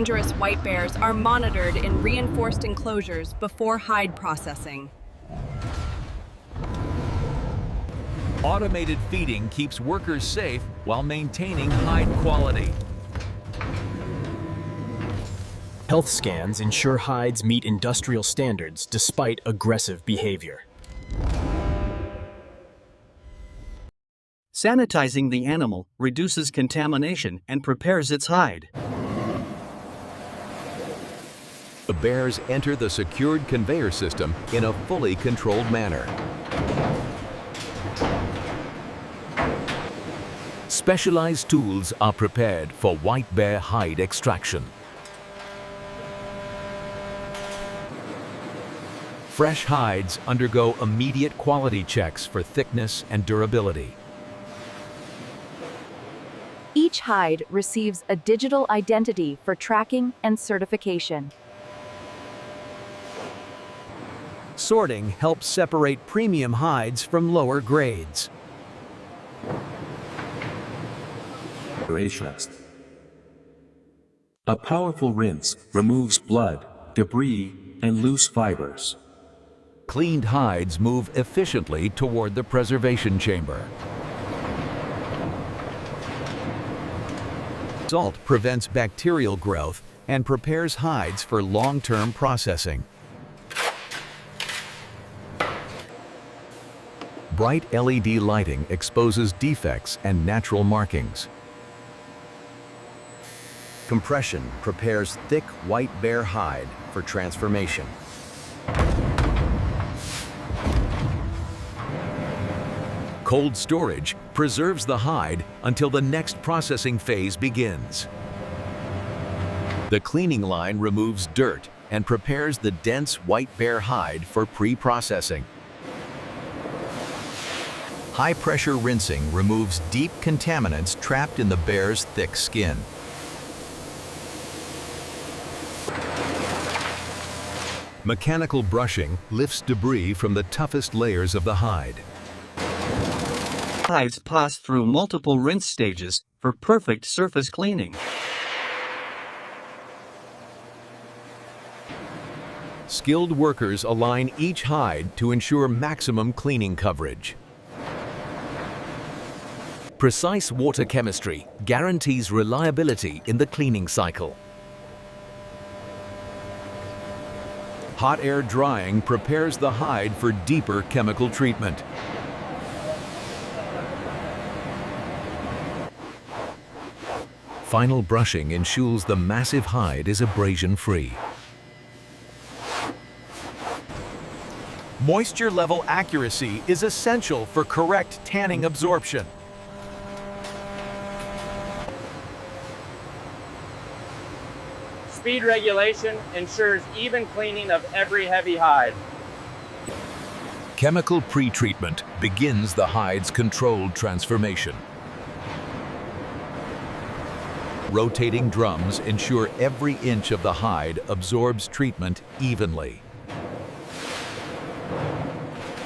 dangerous white bears are monitored in reinforced enclosures before hide processing. Automated feeding keeps workers safe while maintaining hide quality. Health scans ensure hides meet industrial standards despite aggressive behavior. Sanitizing the animal reduces contamination and prepares its hide. The bears enter the secured conveyor system in a fully controlled manner. Specialized tools are prepared for white bear hide extraction. Fresh hides undergo immediate quality checks for thickness and durability. Each hide receives a digital identity for tracking and certification. Sorting helps separate premium hides from lower grades. A powerful rinse removes blood, debris, and loose fibers. Cleaned hides move efficiently toward the preservation chamber. Salt prevents bacterial growth and prepares hides for long-term processing. Bright LED lighting exposes defects and natural markings. Compression prepares thick white bear hide for transformation. Cold storage preserves the hide until the next processing phase begins. The cleaning line removes dirt and prepares the dense white bear hide for pre-processing. High-pressure rinsing removes deep contaminants trapped in the bear's thick skin. Mechanical brushing lifts debris from the toughest layers of the hide. Hides pass through multiple rinse stages for perfect surface cleaning. Skilled workers align each hide to ensure maximum cleaning coverage. Precise water chemistry guarantees reliability in the cleaning cycle. Hot air drying prepares the hide for deeper chemical treatment. Final brushing ensures the massive hide is abrasion-free. Moisture level accuracy is essential for correct tanning absorption. Speed regulation ensures even cleaning of every heavy hide. Chemical pre-treatment begins the hide's controlled transformation. Rotating drums ensure every inch of the hide absorbs treatment evenly.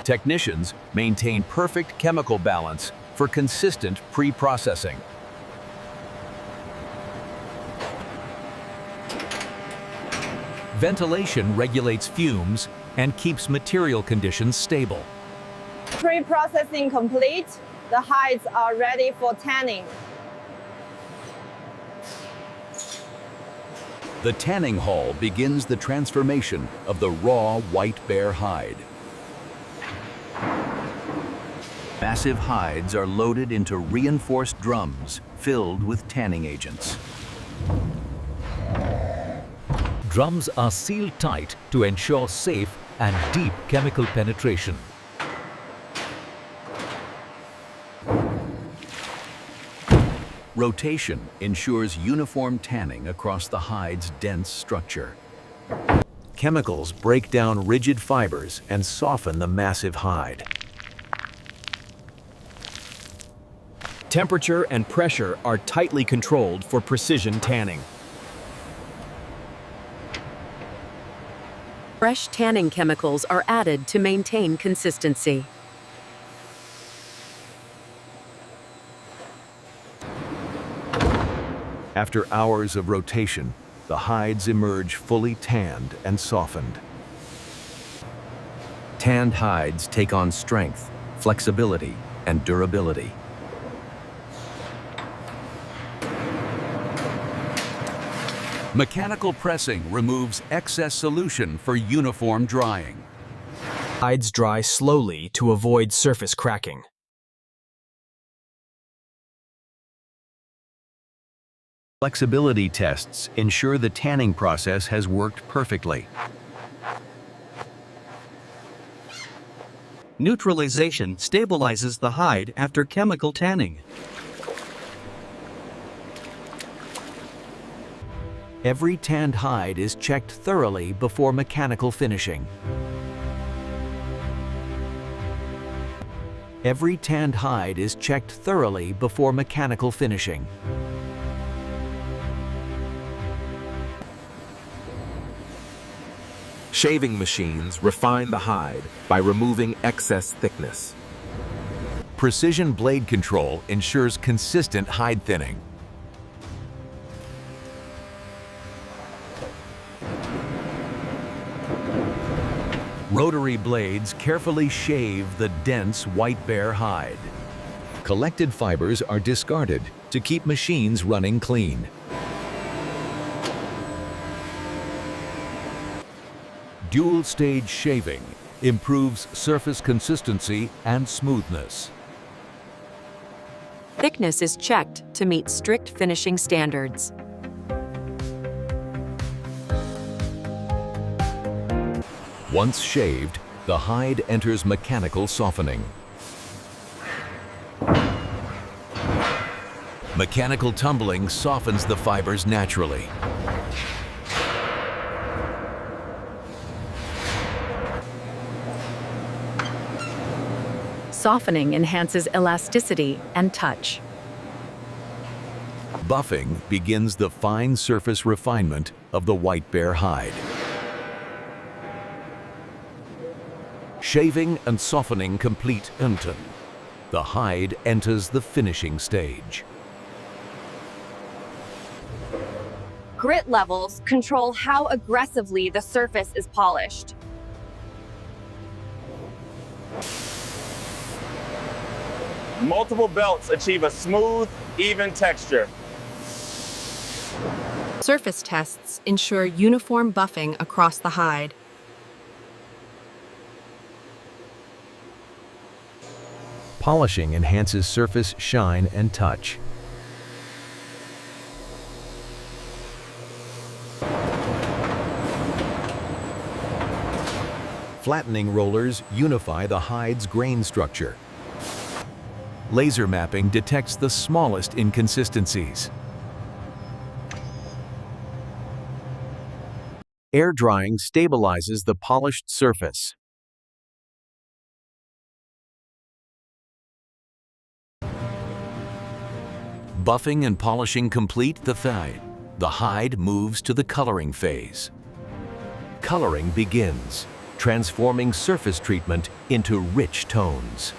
Technicians maintain perfect chemical balance for consistent pre-processing. Ventilation regulates fumes and keeps material conditions stable. Pre-processing complete, the hides are ready for tanning. The tanning hall begins the transformation of the raw white bear hide. Massive hides are loaded into reinforced drums filled with tanning agents. Drums are sealed tight to ensure safe and deep chemical penetration. Rotation ensures uniform tanning across the hide's dense structure. Chemicals break down rigid fibers and soften the massive hide. Temperature and pressure are tightly controlled for precision tanning. Fresh tanning chemicals are added to maintain consistency. After hours of rotation, the hides emerge fully tanned and softened. Tanned hides take on strength, flexibility, and durability. Mechanical pressing removes excess solution for uniform drying. Hides dry slowly to avoid surface cracking. Flexibility tests ensure the tanning process has worked perfectly. Neutralization stabilizes the hide after chemical tanning. Every tanned hide is checked thoroughly before mechanical finishing. Every tanned hide is checked thoroughly before mechanical finishing. Shaving machines refine the hide by removing excess thickness. Precision blade control ensures consistent hide thinning. Rotary blades carefully shave the dense white bear hide. Collected fibers are discarded to keep machines running clean. Dual-stage shaving improves surface consistency and smoothness. Thickness is checked to meet strict finishing standards. Once shaved, the hide enters mechanical softening. Mechanical tumbling softens the fibers naturally. Softening enhances elasticity and touch. Buffing begins the fine surface refinement of the white bear hide. Shaving and softening complete until the hide enters the finishing stage. Grit levels control how aggressively the surface is polished. Multiple belts achieve a smooth, even texture. Surface tests ensure uniform buffing across the hide. Polishing enhances surface shine and touch. Flattening rollers unify the hide's grain structure. Laser mapping detects the smallest inconsistencies. Air drying stabilizes the polished surface. Buffing and polishing complete the hide. The hide moves to the coloring phase. Coloring begins, transforming surface treatment into rich tones.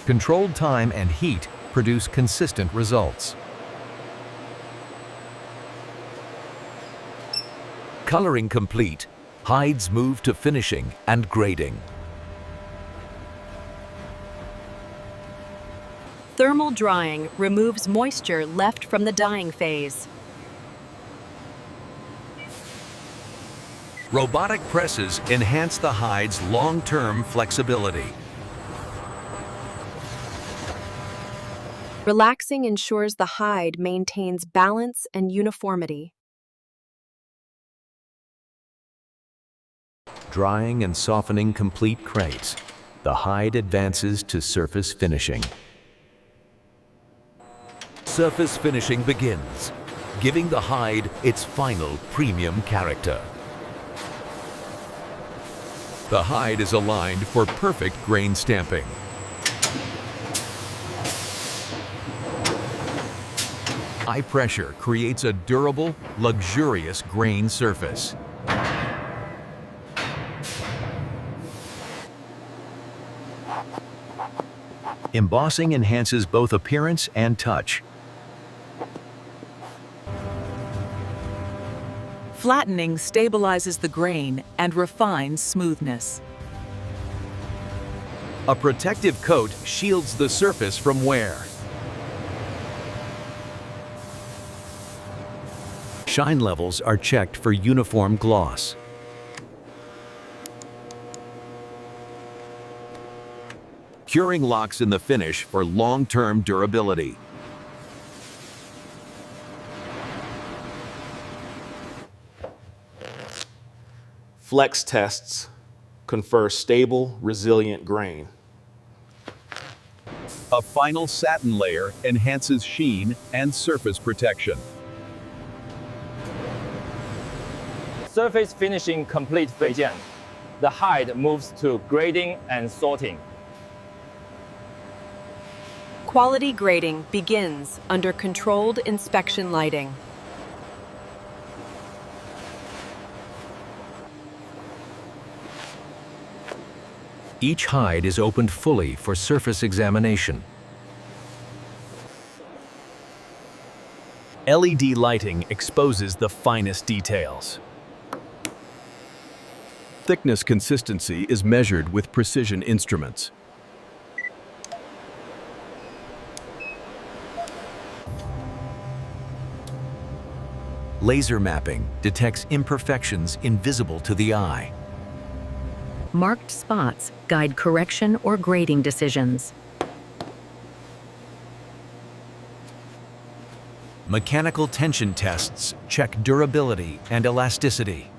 Controlled time and heat produce consistent results. Coloring complete, hides move to finishing and grading. Thermal drying removes moisture left from the dyeing phase. Robotic presses enhance the hide's long-term flexibility. Relaxing ensures the hide maintains balance and uniformity. Drying and softening complete crates. The hide advances to surface finishing. Surface finishing begins, giving the hide its final premium character. The hide is aligned for perfect grain stamping. High pressure creates a durable, luxurious grain surface. Embossing enhances both appearance and touch. Flattening stabilizes the grain and refines smoothness. A protective coat shields the surface from wear. Shine levels are checked for uniform gloss. Curing locks in the finish for long-term durability. Flex tests confer stable, resilient grain. A final satin layer enhances sheen and surface protection. Surface finishing complete 飞件. The hide moves to grading and sorting. Quality grading begins under controlled inspection lighting. Each hide is opened fully for surface examination. LED lighting exposes the finest details. Thickness consistency is measured with precision instruments. Laser mapping detects imperfections invisible to the eye. Marked spots guide correction or grading decisions. Mechanical tension tests check durability and elasticity.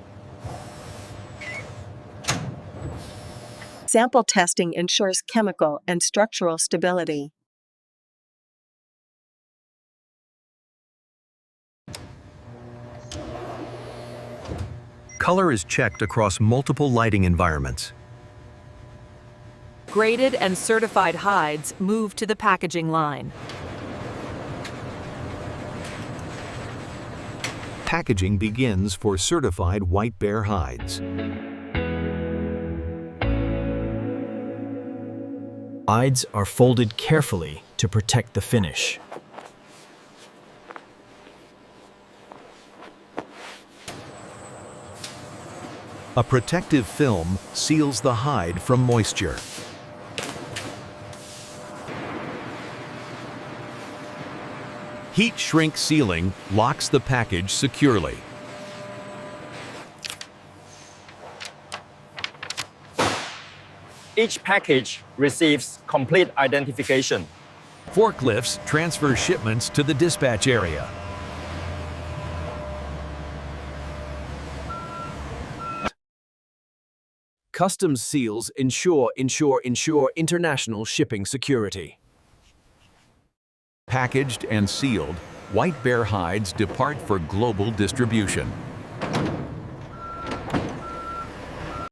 Sample testing ensures chemical and structural stability. Color is checked across multiple lighting environments. Graded and certified hides move to the packaging line. Packaging begins for certified white bear hides. Hides are folded carefully to protect the finish. A protective film seals the hide from moisture. Heat shrink sealing locks the package securely. Each package receives complete identification. Forklifts transfer shipments to the dispatch area. Customs seals ensure international shipping security. Packaged and sealed, white bear hides depart for global distribution.